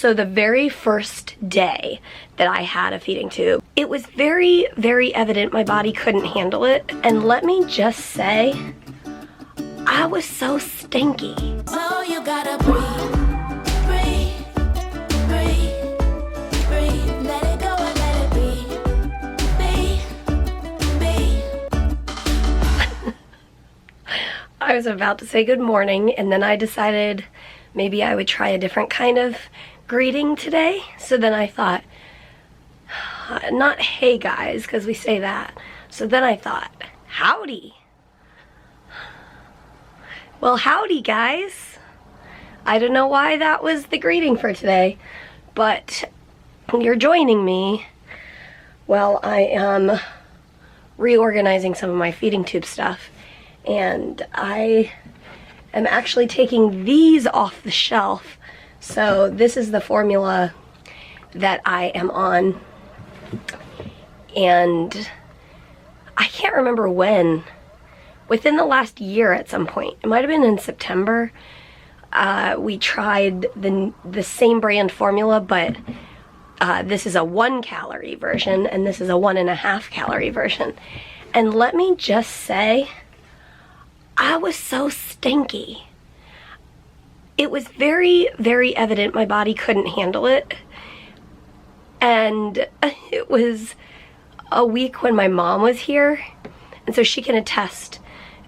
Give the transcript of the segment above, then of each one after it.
So the very first day that I had a feeding tube, it was very, very evident my body couldn't handle it. And let me just say, I was so stinky. So you gotta breathe, breathe, breathe, breathe. Let it go and let it be. I was about to say good morning, and then I decided maybe I would try a different kind of greeting today. So then I thought, not hey guys, because we say that. So then I thought, howdy. Well, howdy guys. I don't know why that was the greeting for today, but you're joining me while I am reorganizing some of my feeding tube stuff. And I am actually taking these off the shelf. So this is the formula that I am on. And I can't remember when. Within the last year at some point. It might have been in September. We tried the same brand formula, but this is a 1 calorie version and this is a 1.5 calorie version. And let me just say, I was so stinky. It was very, very evident my body couldn't handle it. And it was a week when my mom was here, and so she can attest.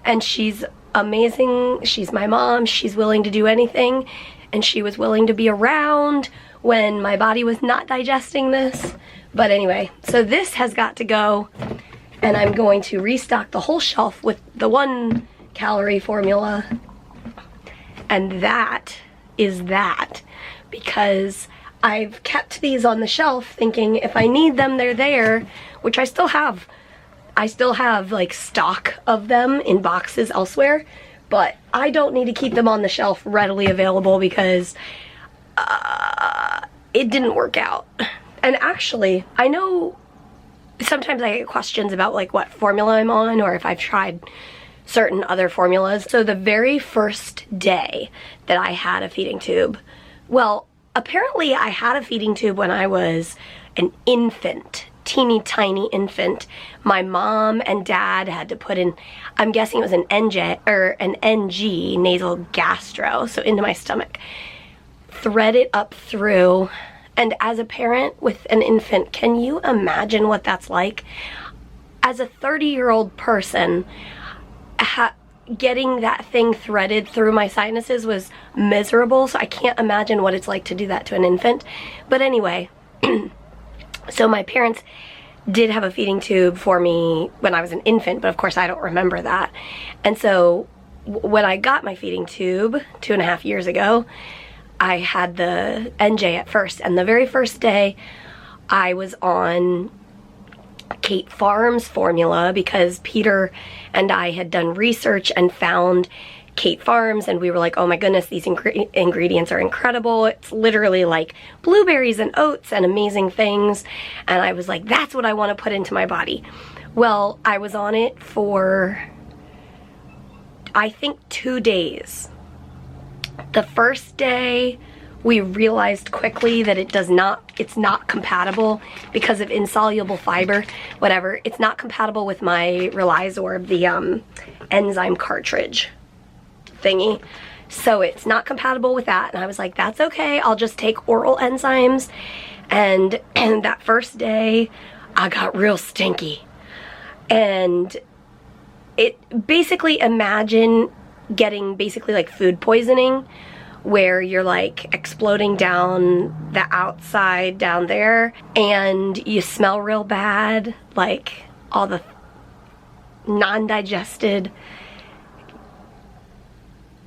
And she's amazing. She's my mom. She's willing to do anything. And she was willing to be around when my body was not digesting this. But anyway, so this has got to go. And I'm going to restock the whole shelf with the 1 calorie formula. And that is that. Because I've kept these on the shelf thinking if I need them, they're there. Which I still have. I still have like stock of them in boxes elsewhere, but I don't need to keep them on the shelf readily available because it didn't work out. And actually, I know sometimes I get questions about like what formula I'm on or if I've tried certain other formulas. So the very first day that I had a feeding tube, well, apparently I had a feeding tube when I was an infant. Teeny tiny infant. My mom and dad had to put in, I'm guessing it was an NG, nasal gastro, so into my stomach, thread it up through. And as a parent with an infant, can you imagine what that's like? As a 30-year-old person, getting that thing threaded through my sinuses was miserable, so I can't imagine what it's like to do that to an infant. But anyway, so my parents did have a feeding tube for me when I was an infant, but of course I don't remember that. And so when I got my feeding tube 2.5 years ago, I had the NJ at first. And the very first day I was on Kate Farms formula because Peter and I had done research and found Kate Farms, and we were like, oh my goodness, these ingredients are incredible. It's literally like blueberries and oats and amazing things. And I was like, that's what I want to put into my body. Well, I was on it for, I think, 2 days. The first day, we realized quickly that it's not compatible because of insoluble fiber, whatever. It's not compatible with my Relisorb, the enzyme cartridge thingy. So it's not compatible with that. And I was like, that's okay. I'll just take oral enzymes. And that first day, I got real stinky. And it basically, imagine getting basically like food poisoning, where you're like exploding down the outside down there and you smell real bad, like all the non-digested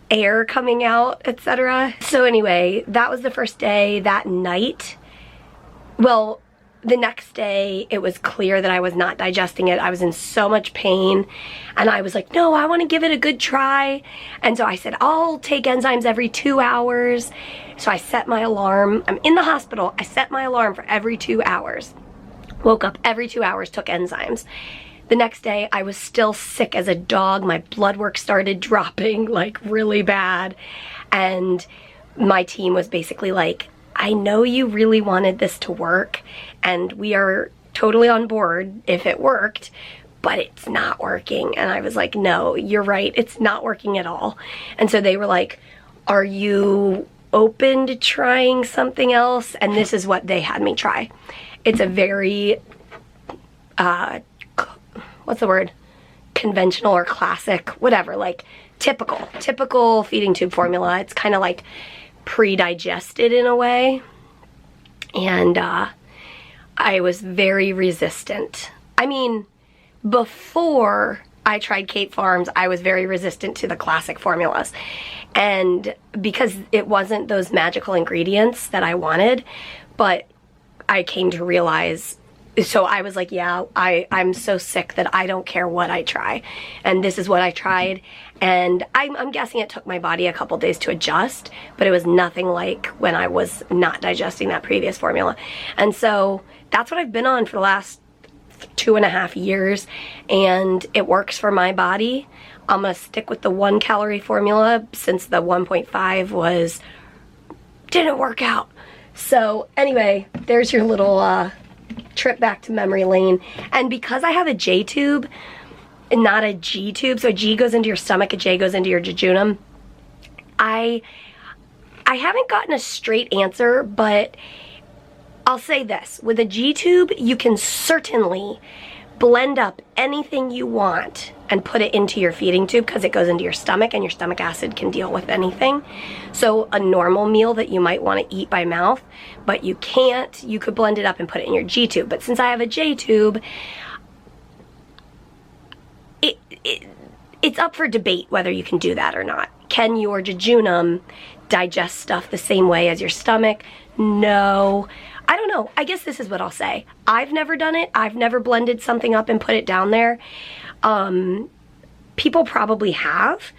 air coming out, etc. So anyway, that was the first day. That night, well, the next day it was clear that I was not digesting it. I was in so much pain and I was like, no, I want to give it a good try. And so I said, I'll take enzymes every 2 hours. So I set my alarm. I'm in the hospital. I set my alarm for every 2 hours. Woke up every 2 hours, took enzymes. The next day I was still sick as a dog. My blood work started dropping like really bad. And my team was basically like, I know you really wanted this to work, and we are totally on board if it worked, but it's not working. And I was like, no, you're right, it's not working at all. And so they were like, are you open to trying something else? And this is what they had me try. It's a very, what's the word? Conventional or classic, whatever, like typical feeding tube formula. It's kind of like pre-digested in a way. And I was very resistant. I mean, before I tried Kate Farms, I was very resistant to the classic formulas. And because it wasn't those magical ingredients that I wanted, but I came to realize, so I was like, yeah, I'm so sick that I don't care what I try. And this is what I tried. And I'm guessing it took my body a couple days to adjust, but it was nothing like when I was not digesting that previous formula. And so that's what I've been on for the last 2.5 years, and it works for my body. I'm gonna stick with the 1 calorie formula since the 1.5 didn't work out. So anyway, there's your little trip back to memory lane. And because I have a J tube and not a G tube, so a G goes into your stomach, a J goes into your jejunum, I haven't gotten a straight answer, but I'll say this. With a G tube, you can certainly blend up anything you want and put it into your feeding tube because it goes into your stomach, and your stomach acid can deal with anything. So a normal meal that you might want to eat by mouth, but you can't, you could blend it up and put it in your G tube. But since I have a J tube, it's up for debate whether you can do that or not. Can your jejunum digest stuff the same way as your stomach? No. I don't know. I guess this is what I'll say. I've never done it. I've never blended something up and put it down there. People probably have,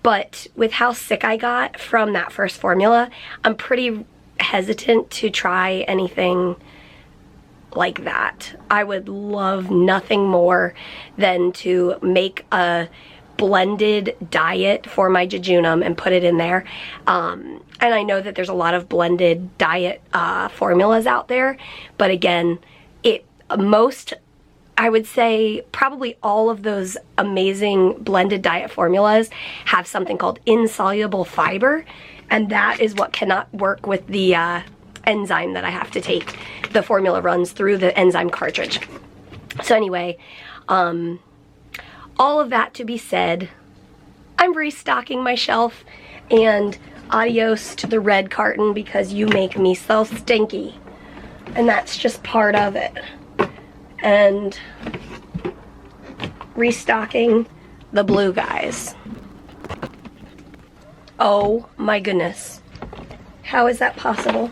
but with how sick I got from that first formula, I'm pretty hesitant to try anything like that. I would love nothing more than to make a blended diet for my jejunum and put it in there. And I know that there's a lot of blended diet formulas out there, but again, I would say probably all of those amazing blended diet formulas have something called insoluble fiber, and that is what cannot work with the enzyme that I have to take. The formula runs through the enzyme cartridge. So anyway, all of that to be said, I'm restocking my shelf, and adios to the red carton because you make me so stinky. And that's just part of it. And restocking the blue guys. Oh my goodness. How is that possible?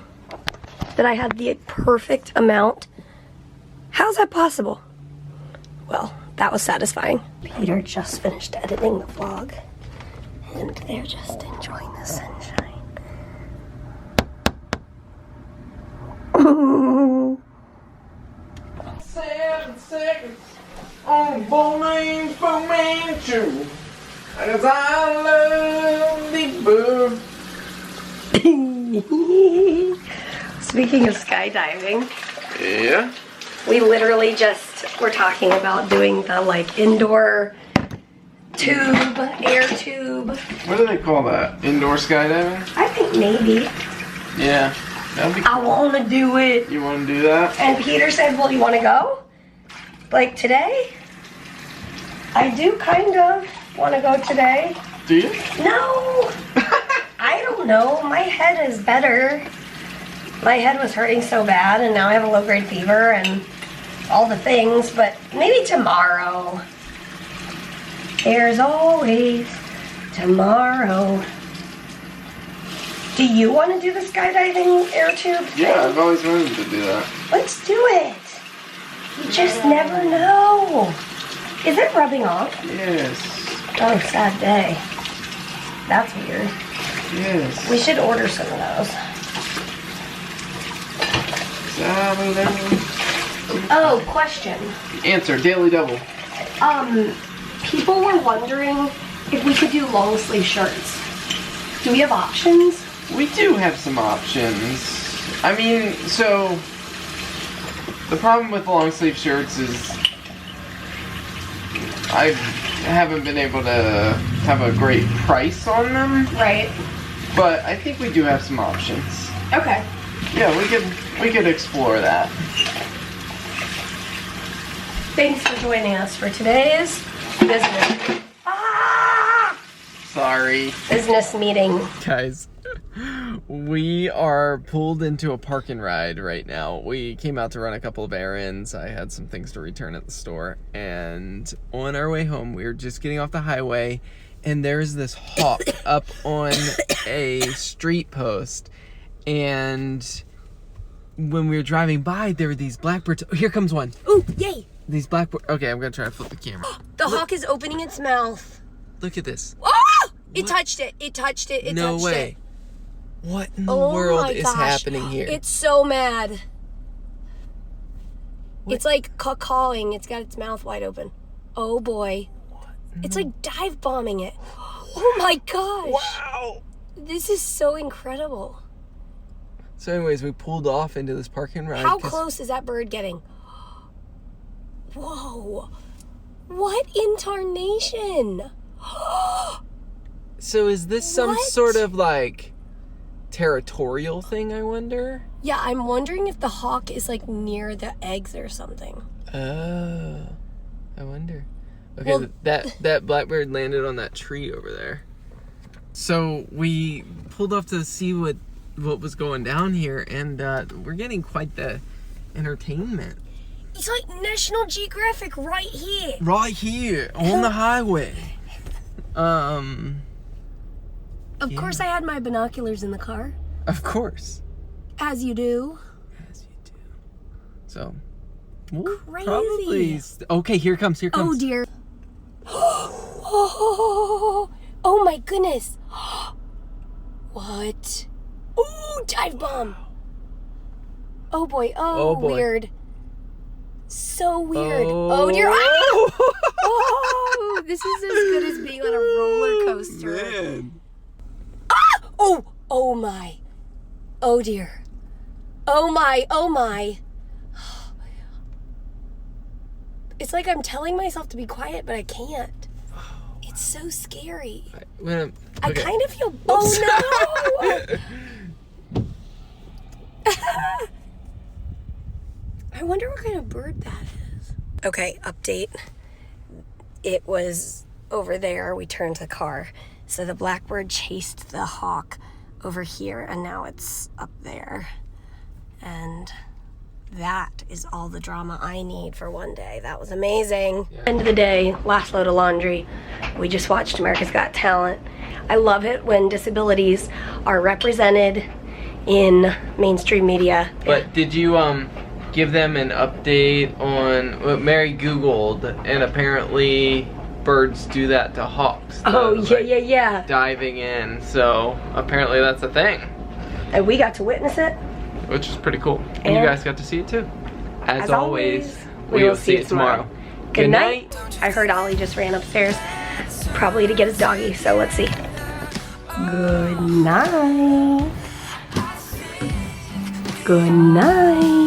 That I had the perfect amount? How is that possible? Well, that was satisfying. Peter just finished editing the vlog, and they're just enjoying the sunshine. 7 seconds on bowling for Manchu, as I love the bird. Speaking of skydiving, Yeah? we literally just were talking about doing the like indoor tube, air tube. What do they call that? Indoor skydiving? I think maybe. Yeah. That'd be I want to do it. You want to do that? And Peter said, well, you want to go? Like today? I do kind of want to go today. Do you? No. I don't know. My head is better. My head was hurting so bad, and now I have a low-grade fever and all the things, but maybe tomorrow. There's always tomorrow. Do you want to do the skydiving air tube thing? Yeah, I've always wanted to do that. Let's do it. You just never know. Is it rubbing off? Yes. Oh, sad day. That's weird. Yes. We should order some of those. Oh, question. Answer, Daily Double. People were wondering if we could do long sleeve shirts. Do we have options? We do have some options. I mean, so the problem with long sleeve shirts is I haven't been able to have a great price on them. Right. But I think we do have some options. Okay. Yeah, we could explore that. Thanks for joining us for today's business. Sorry. Business meeting. Guys, we are pulled into a park and ride right now. We came out to run a couple of errands. I had some things to return at the store. And on our way home, we were just getting off the highway. And there's this hawk up on a street post. And when we were driving by, there were these blackbirds. Oh, here comes one. Ooh, yay. These blackbirds. Okay, I'm going to try to flip the camera. The hawk is opening its mouth. Look at this. Oh! It What? touched it. It touched it. It No touched way. it. What in the Oh world my is gosh. happening here? It's so mad. What? It's like cawing. It's got its mouth wide open. Oh boy. It's like dive bombing it. Oh my gosh. Wow. This is so incredible. So anyways, we pulled off into this park and ride. How 'cause- close is that bird getting? Whoa. What in tarnation? So is this some What? sort of like territorial thing, I wonder? Yeah, I'm wondering if the hawk is like near the eggs or something. Oh, I wonder. Okay, Well- that blackbird landed on that tree over there. So we pulled off to see what was going down here, and we're getting quite the entertainment. It's like National Geographic right here. Right here on the highway. Of course, I had my binoculars in the car, Of course. as you do. As you do. So, we'll Crazy. probably. Okay, here it comes. Here it comes. Oh dear. Oh my goodness. What? Ooh, dive bomb. Oh boy. Oh, boy. Weird. So weird. Oh, Oh dear. Ah! Oh, this is as good as being on a roller coaster. Man. Oh my. Oh dear. Oh my. Oh my. It's like I'm telling myself to be quiet, but I can't. It's so scary. I kind of feel. Oh no! I wonder what kind of bird that is. Okay, update. It was over there. We turned the car. So the blackbird chased the hawk over here, and now it's up there. And that is all the drama I need for one day. That was amazing. Yeah. End of the day, last load of laundry. We just watched America's Got Talent. I love it when disabilities are represented in mainstream media. But did you give them an update on what Mary Googled, and apparently birds do that to hawks? Oh, yeah. Diving in, so apparently that's a thing. And we got to witness it. Which is pretty cool. And you guys got to see it too. As always, we will see you tomorrow. Good night. I heard Ollie just ran upstairs, probably to get his doggy, so let's see. Good night. Good night.